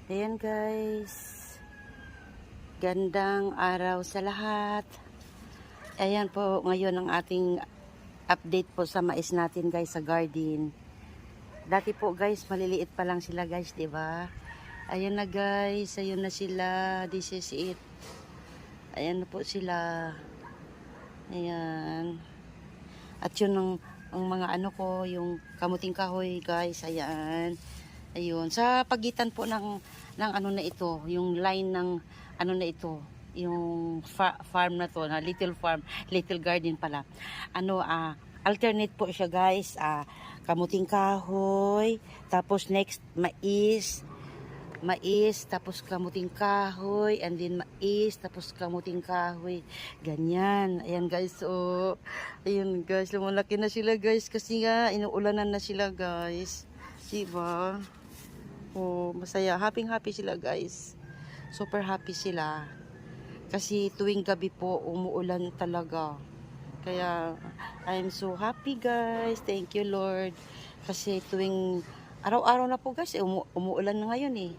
Ayan guys, gandang araw sa lahat. Ayan po ngayon ang ating update po sa mais natin guys sa garden. Dati po guys, maliliit pa lang sila guys, 'di ba? Ayan na guys, ayun na sila. This is it. Ayan na po sila. Ayan. At yun ang mga ano ko, yung kamuting kahoy guys, ayan. Ayun, sa pagitan po ng ano na ito, yung line ng ano na ito, yung farm na to, na little farm, little garden pala. Ano alternate po siya guys, kamuting kahoy, tapos next mais, tapos kamuting kahoy, and then mais, tapos kamuting kahoy. Ganyan. Ayan guys, oh. Ayun guys, lumalaki na sila guys kasi nga inuulanan na sila guys. Diba? Oh, masaya. Happy sila guys. Super happy sila. Kasi tuwing gabi po, umuulan talaga. Kaya, I'm so happy guys. Thank you Lord. Kasi tuwing araw-araw na po guys, umuulan na ngayon eh.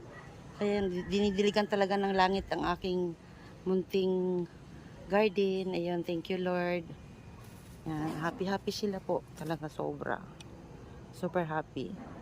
Kaya dinidiligan talaga ng langit ang aking munting garden. Ayun, thank you Lord. Yan, happy sila po. Talaga sobra. Super happy.